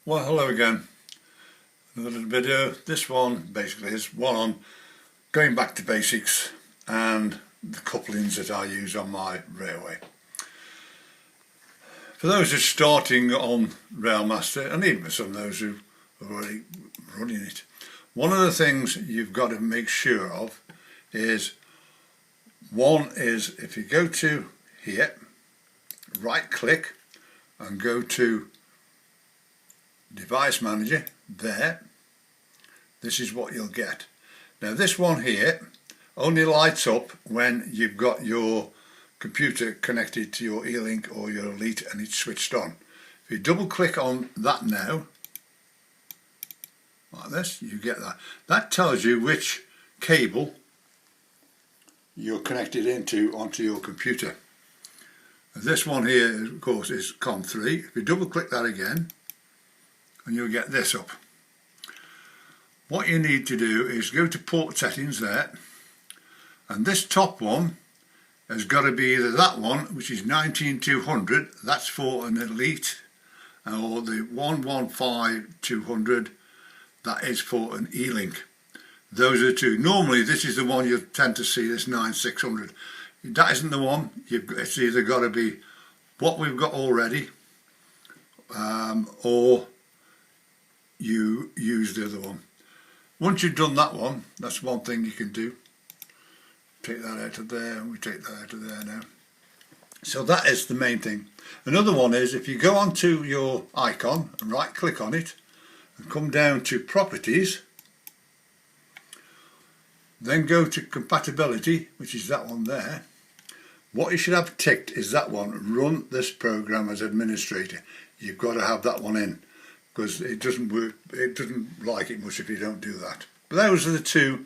Well, hello again. Another video. This one basically is one on going back to basics and the couplings that I use on my railway. For those who are starting on Railmaster, and even for some of those who are already running it, one of the things you've got to make sure of is, one is if you go to here, right click and go to Device Manager, there, this is what you'll get. Now this one here only lights up when you've got your computer connected to your E-Link or your Elite and it's switched on. If you double click on that now, like this, you get that. That tells you which cable you're connected onto your computer. And this one here, of course, is COM3. If you double click that again, and you'll get this up. What you need to do is go to port settings there, and this top one has got to be either that one, which is 19200, that's for an Elite, or the 115200, that is for an E-Link. Those are the two. Normally this is the one you tend to see, this 9600. That isn't the one. It's either got to be what we've got already, or you use the other one. Once you've done that one, that's one thing you can do. Take that out of there, and we take that out of there now. So that is the main thing. Another one is if you go onto your icon and right click on it and come down to properties, then go to compatibility, which is that one there. What you should have ticked is that one, run this program as administrator. You've got to have that one in, because it doesn't work, it doesn't like it much if you don't do that. But those are the two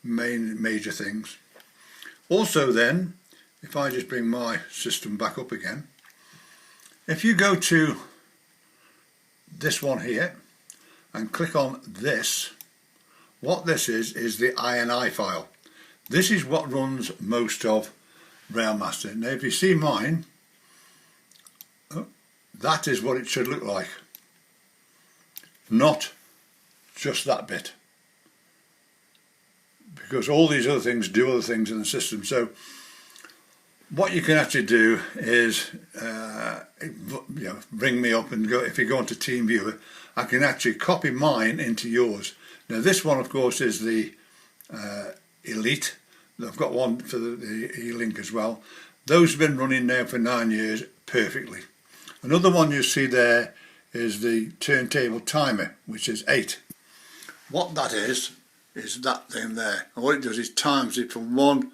major things. Also then, if I just bring my system back up again, if you go to this one here and click on this, what this is the INI file. This is what runs most of Railmaster. Now if you see mine, that is what it should look like. Not just that bit, because all these other things do other things in the system. So what you can actually do is bring me up and go. If you go into TeamViewer, I can actually copy mine into yours. Now this one of course is the Elite. I've got one for the E-Link as well. Those have been running now for 9 years perfectly. Another one you see there is the turntable timer, which is 8. What that is that thing there, and what it does is times it from one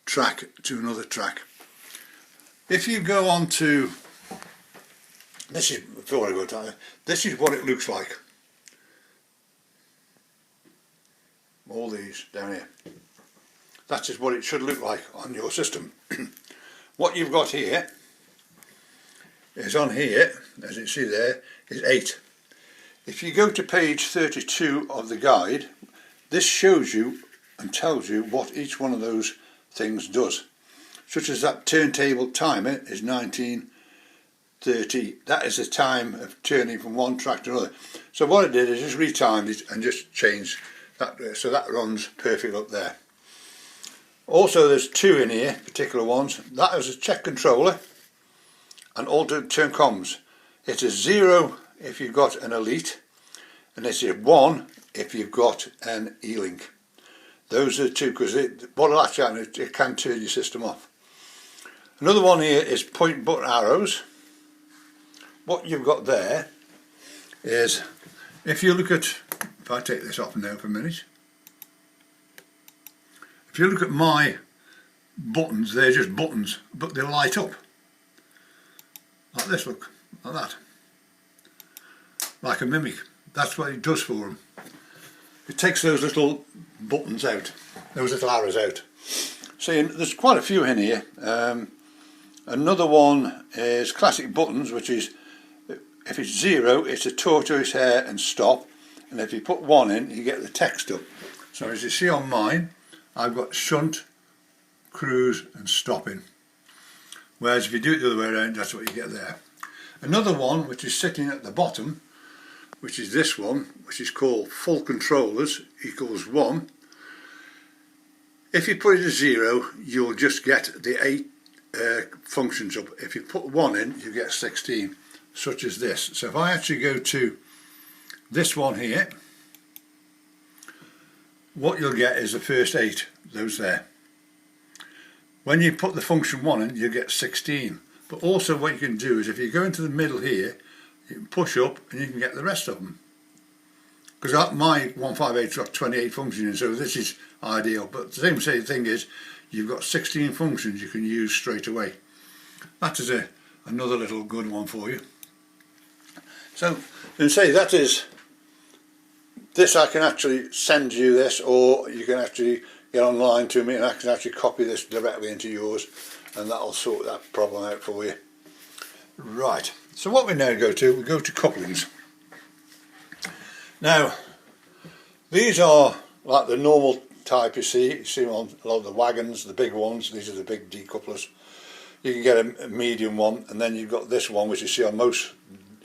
track to another track. If you go on to, this is, before I go to, this is what it looks like. All these down here. That is what it should look like on your system. What you've got here is on here, as you see there, is 8. If you go to page 32 of the guide, this shows you and tells you what each one of those things does. Such as that turntable timer is 1930. That is the time of turning from one track to another. So what it did is just retimed it and just changed that, so that runs perfect up there. Also there's two in here, particular ones. That is a check controller and alternate turn comms. It is 0 if you've got an Elite, and it's 1 if you've got an E-Link. Those are the two, because what will actually happen, it can turn your system off. Another one here is point button arrows. What you've got there is, if you look at, if I take this off now for a minute, if you look at my buttons, they're just buttons, but they light up. Like this, look, like that. Like a mimic. That's what it does for them. It takes those little buttons out, those little arrows out. See, there's quite a few in here. Another one is classic buttons, which is, if it's 0, it's a tortoise hare and stop, and if you put 1 in, you get the text up. So as you see on mine, I've got shunt, cruise and stopping. Whereas if you do it the other way around, that's what you get there. Another one which is sitting at the bottom which is this one, which is called full controllers equals 1. If you put it as 0, you'll just get the 8 functions up. If you put 1 in, you get 16, such as this. So if I actually go to this one here, what you'll get is the first 8, those there. When you put the function 1 in, you get 16. But also what you can do is if you go into the middle here, you can push up and you can get the rest of them. Because my 158's got 28 functions in, so this is ideal. But the same thing is, you've got 16 functions you can use straight away. That is another little good one for you. So, you can say that is, this I can actually send you this, or you can actually get online to me and I can actually copy this directly into yours, and that'll sort that problem out for you. Right, so what we now go to couplings. Now, these are like the normal type you see them on a lot of the wagons, the big ones. These are the big decouplers. You can get a medium one, and then you've got this one which you see on most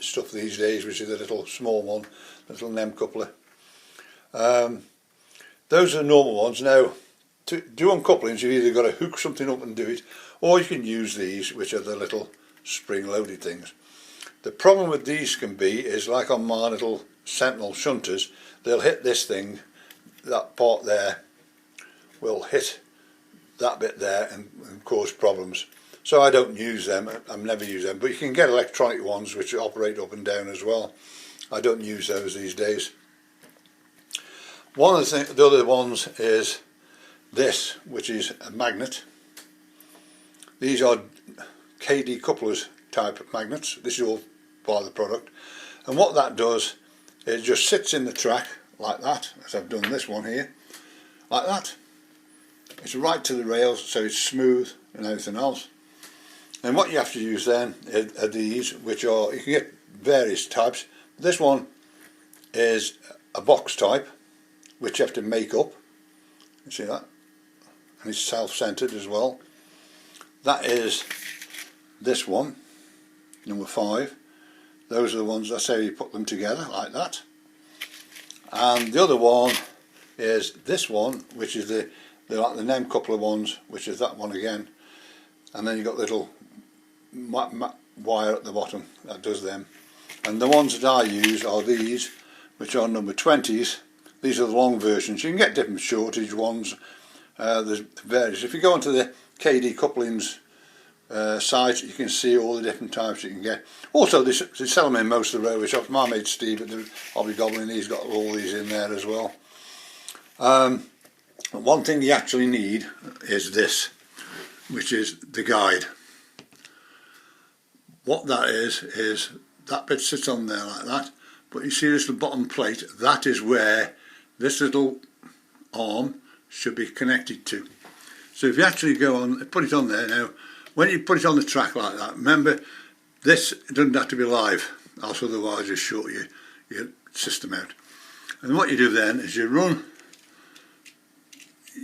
stuff these days, which is the little small one, the little NEM coupler. Those are the normal ones. Now, to do uncouplings, you've either got to hook something up and do it, or you can use these, which are the little spring-loaded things. The problem with these can be is, like on my little Sentinel shunters, they'll hit this thing, that part there will hit that bit there and cause problems. So I don't use them, I've never used them, but you can get electronic ones which operate up and down as well. I don't use those these days. One of the other ones is this, which is a magnet. These are KD couplers type of magnets. This is all part of the product, and what that does, it just sits in the track like that, as I've done this one here, like that. It's right to the rails, so it's smooth and everything else. And what you have to use then are these, which are, you can get various types. This one is a box type, which you have to make up. You see that? And it's self-centered as well. That is this one, number 5. Those are the ones, that's how you put them together, like that. And the other one is this one, which is they're like the NEM coupler ones, which is that one again. And then you've got little wire at the bottom that does them. And the ones that I use are these, which are number 20s. These are the long versions. You can get different shortage ones. There's various. If you go onto the KD couplings site, you can see all the different types you can get. Also, they sell them in most of the railway shops. My mate Steve at the Hobgoblin, he's got all these in there as well. One thing you actually need is this, which is the guide. What that is that bit sits on there like that, but you see this little bottom plate, that is where this little arm should be connected to. So if you actually go on, put it on there now, when you put it on the track like that, remember this doesn't have to be live, else otherwise you short your system out. And what you do then is you run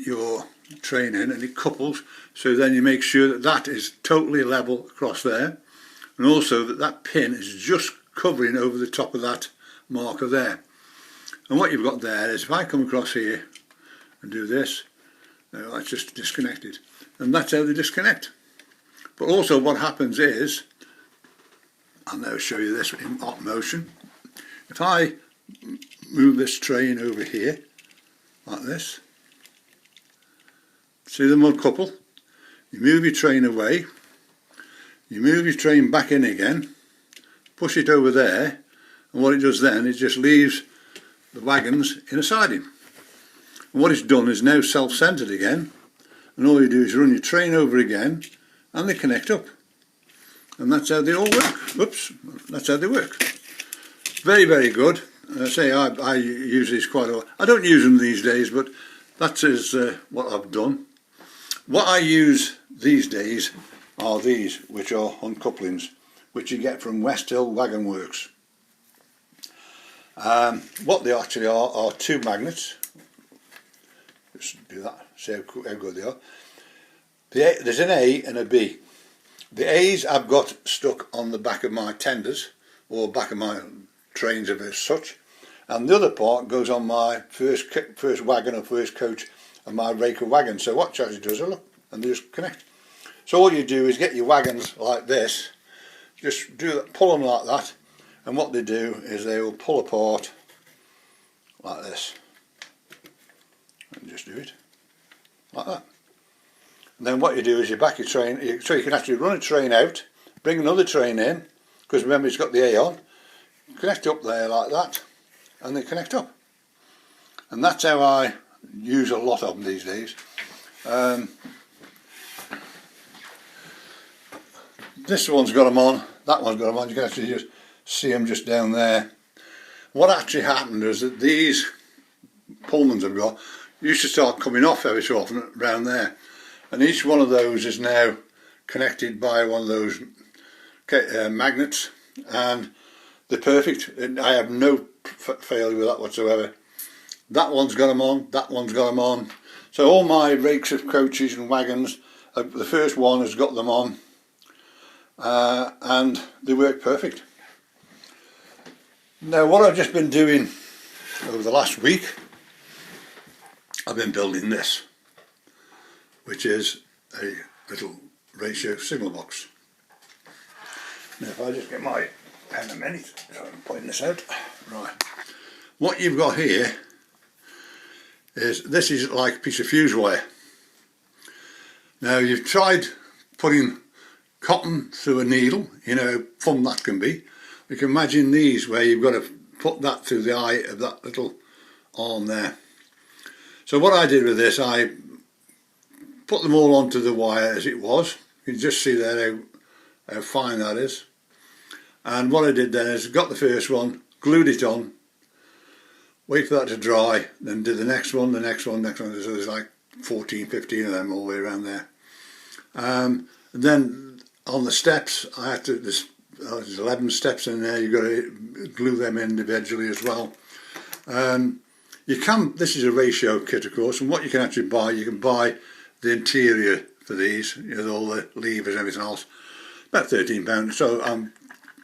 your train in and it couples, so then you make sure that that is totally level across there, and also that that pin is just covering over the top of that marker there. And what you've got there is, if I come across here and do this, that's just disconnected, and that's how they disconnect. But also what happens is, I'll now show you this in hot motion. If I move this train over here like this, see them uncouple, you move your train away, you move your train back in again, push it over there, and what it does then, it just leaves the wagons in a siding. And what it's done is now self-centered again, and all you do is run your train over again and they connect up, and that's how they all work. Oops, that's how they work. Very, very good. I say I use these quite a lot. I don't use them these days, but that is what I've done. What I use these days are these, which are uncouplings, which you get from West Hill Wagon Works. What they actually are 2 magnets. Just do that, see how good they are. There's an A and a B. The A's I've got stuck on the back of my tenders, or back of my trains of as such, and the other part goes on my first wagon or first coach of my rake of wagons. So what Chelsea does, look, and they just connect. So all you do is get your wagons like this, just do that, pull them like that, and what they do is they will pull apart like this, and just do it like that. And then what you do is you back your train, so you can actually run a train out, bring another train in, because remember it's got the A on, connect up there like that, and they connect up. And that's how I use a lot of them these days. This one's got them on, that one's got them on, you can actually just see them just down there. What actually happened is that these Pullmans I've got used to start coming off every so often around there, and each one of those is now connected by one of those magnets, and they're perfect. I have no failure with that whatsoever. That one's got them on, that one's got them on. So all my rakes of coaches and wagons, the first one has got them on, and they work perfect. Now what I've just been doing over the last week, I've been building this, which is a little ratio signal box. Now if I just get my pen a minute, so I'm pointing this out. Right, what you've got here is, this is like a piece of fuse wire. Now you've tried putting cotton through a needle, you know how fun that can be. You can imagine these where you've got to put that through the eye of that little arm there. So what I did with this, I put them all onto the wire as it was. You can just see there how fine that is. And what I did then is got the first one, glued it on, wait for that to dry, then do the next one, the next one, next one. So there's like 14, 15 of them all the way around there. And then on the steps, I had to, there's 11 steps in there, you've got to glue them individually as well. You can, this is a ratio kit of course, and what you can actually buy, you can buy the interior for these, you know, all the levers and everything else, about £13. So I'm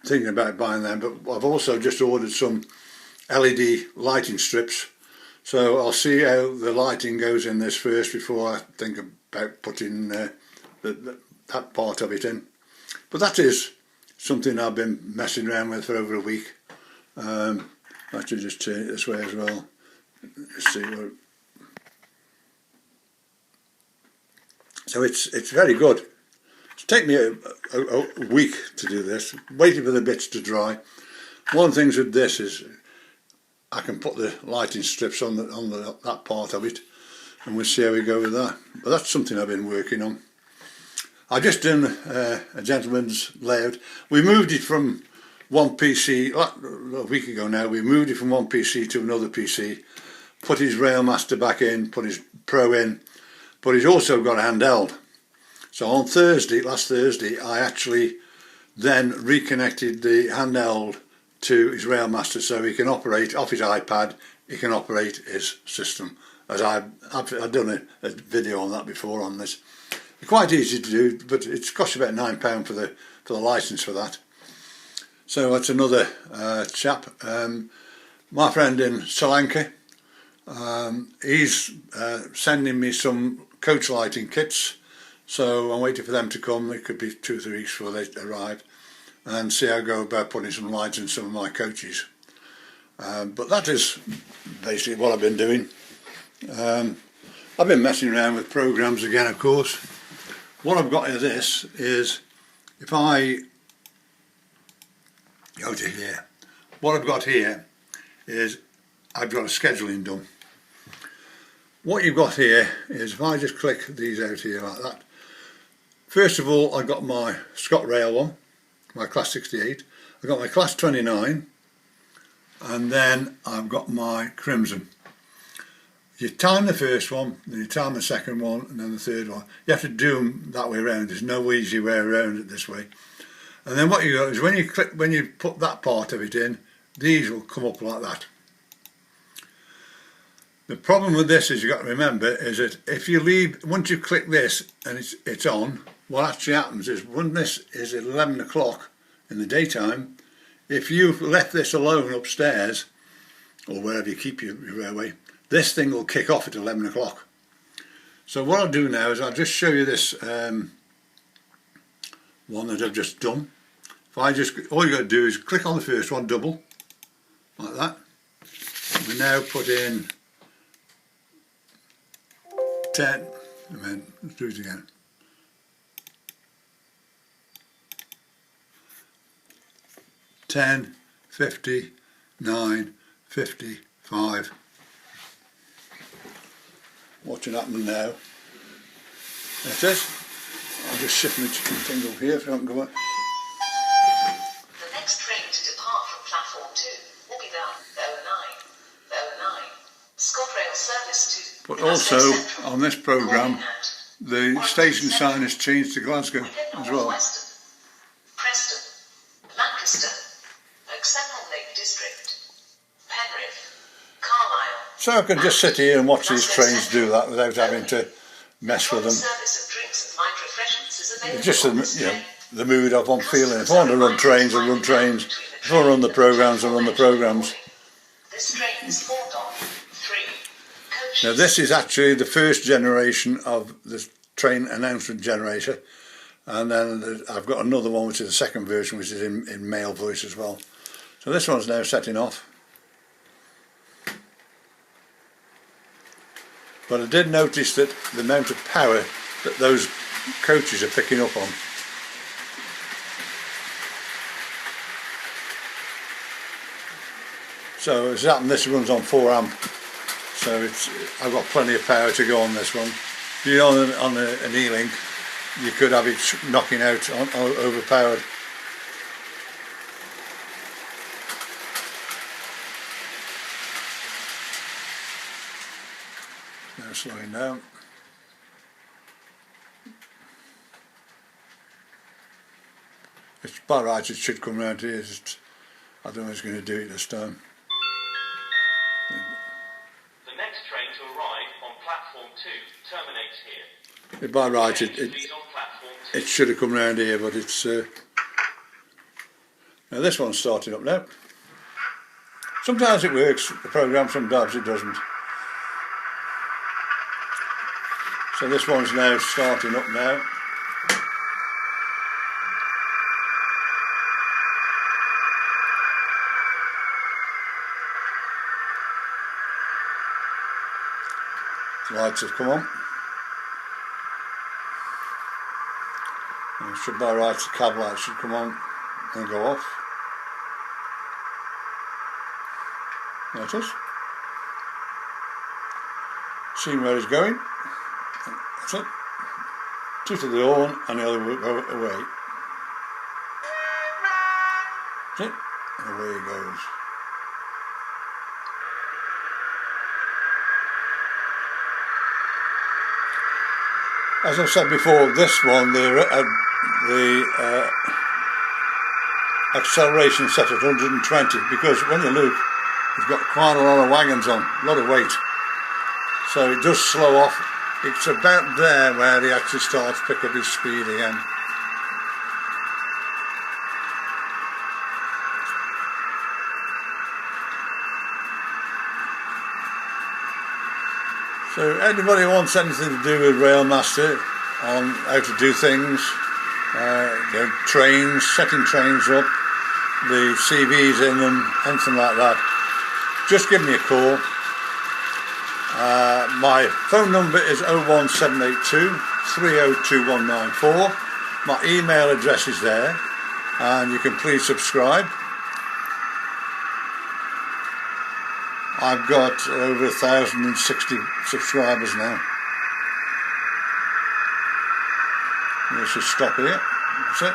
thinking about buying them, but I've also just ordered some LED lighting strips, so I'll see how the lighting goes in this first before I think about putting that part of it in. But that is something I've been messing around with for over a week. Actually just turn it this way as well. Let's see what. So it's very good. It's taken me a week to do this, waiting for the bits to dry. One of the things with this is I can put the lighting strips on that part of it, and we'll see how we go with that. But that's something I've been working on. I've just done a gentleman's layout. We moved it from one PC, a week ago now, we moved it from one PC to another PC, put his Railmaster back in, put his Pro in, but he's also got a handheld. So on Thursday, last Thursday, I actually then reconnected the handheld to his Railmaster so he can operate off his iPad, he can operate his system. As I've done a video on that before on this. It's quite easy to do, but it's cost about £9 for the license for that. So that's another chap. My friend in Sri Lanka, he's sending me some coach lighting kits, so I'm waiting for them to come. It could be 2 or 3 weeks before they arrive, and see how I go about putting some lights in some of my coaches. But that is basically what I've been doing. I've been messing around with programs again, of course. What I've got in this is, if I go to here, what I've got here is I've got a scheduling done. What you've got here is, if I just click these out here like that, first of all I've got my ScotRail one, my class 68, I've got my class 29, and then I've got my Crimson. You time the first one, then you time the second one, and then the third one. You have to do them that way around. There's no easy way around it this way. And then what you got is, when you put that part of it in, these will come up like that. The problem with this is, you've got to remember, is that if you leave, once you click this and it's on, what actually happens is, when this is at 11 o'clock in the daytime, if you've left this alone upstairs, or wherever you keep your railway, this thing will kick off at 11 o'clock. So what I'll do now is I'll just show you this one that I've just done. If I just, all you got to do is click on the first one, double, like that. We now put in 10, let's do it again. 10, 50, 9, 55. Watching happen now. There it is. I'll just shift my thing over here if I don't go up. The next train to depart from platform 2 will be the 09. ScotRail service to. But also on this programme, the station sign has changed to Glasgow as well. Preston, Lancaster, Oxenham Lake District, Penrith, Carlisle. So I can just sit here and watch these trains do that without having to mess with them. It's just the mood of I'm feeling. If I want to run trains, I run trains. If I want to run the programmes, I run the programmes. This train is formed on 3 coaches. Now this is actually the first generation of the train announcement generator, and then I've got another one which is the second version, which is in male voice as well. So this one's now setting off. But I did notice that the amount of power that those coaches are picking up on. So as happened, this runs on 4 amp, so I've got plenty of power to go on this one. You know, on an E-Link, you could have it knocking out overpowered. Now slowing down. It's about right, it should come round here. I don't know who's going to do it this time. The next train to arrive on platform 2 terminates here. It's about right, it should have come round here, but it's... Now this one's starting up now. Sometimes it works, the programme, sometimes it doesn't. So this one's now starting up now. The lights have come on. And it should be right, the cab lights should come on and go off. There it is. Seeing where it's going. That's it. 2 to the horn and the other will go away. That's it. And away it goes. As I've said before, this one, the acceleration set at 120, because when you look, it's got quite a lot of wagons on, a lot of weight. So it does slow off. It's about there where he actually starts to pick up his speed again. So anybody who wants anything to do with Railmaster on how to do things, trains, setting trains up, the CVs in them, anything like that, just give me a call. My phone number is 01782 302194. My email address is there, and you can please subscribe. I've got over 1,060 subscribers now. Let's just stop here. That's it.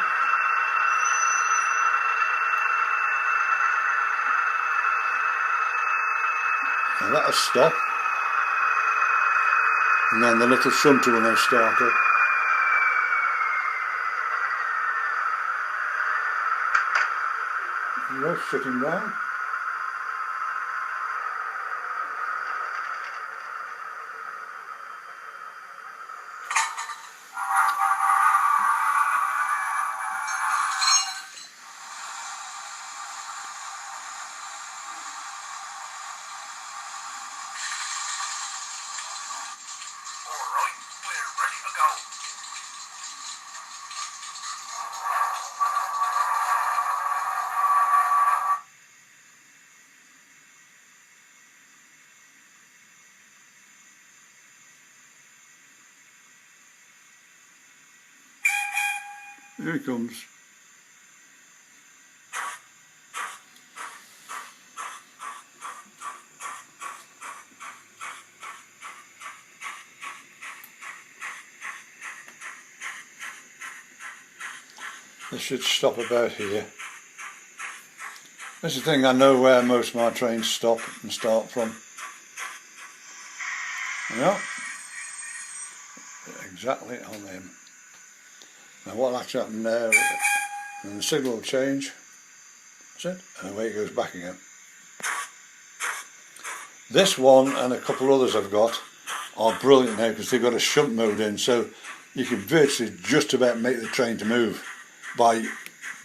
Now that'll stop. And then the little shunter will now start up. Yes, shutting down. Here he comes. This should stop about here. This is the thing, I know where most of my trains stop and start from. Yeah, exactly on them. Now what'll actually happen now, and the signal will change, that's it, and away it goes back again. This one and a couple others I've got are brilliant now because they've got a shunt mode in, so you can virtually just about make the train to move by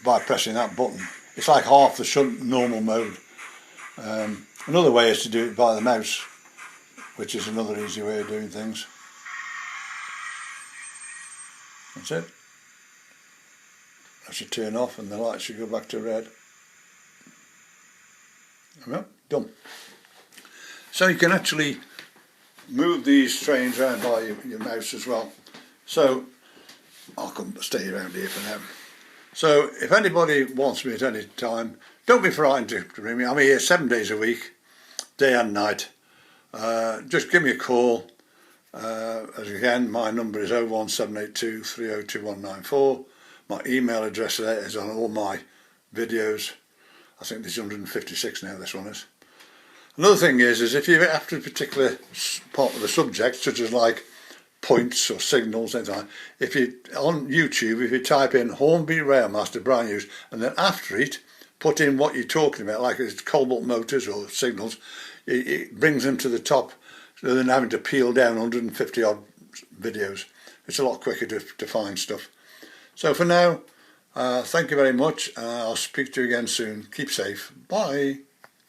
pressing that button. It's like half the shunt normal mode. Another way is to do it by the mouse, which is another easy way of doing things. That's it. That should turn off and the light should go back to red. Well, done. So you can actually move these trains around by your mouse as well. So I'll stay around here for now. So if anybody wants me at any time, don't be frightened to ring me. I'm here 7 days a week, day and night. Just give me a call. As again, my number is 01782 302194. My email address there is on all my videos. I think there's 156 now, this one is. Another thing is if you're after a particular part of the subject, such as like points or signals, anything like that, if you on YouTube, if you type in Hornby Railmaster Brian Hughes, and then after it put in what you're talking about, like it's cobalt motors or signals, it brings them to the top rather than having to peel down 150 odd videos. It's a lot quicker to find stuff. So for now, thank you very much. I'll speak to you again soon. Keep safe. Bye.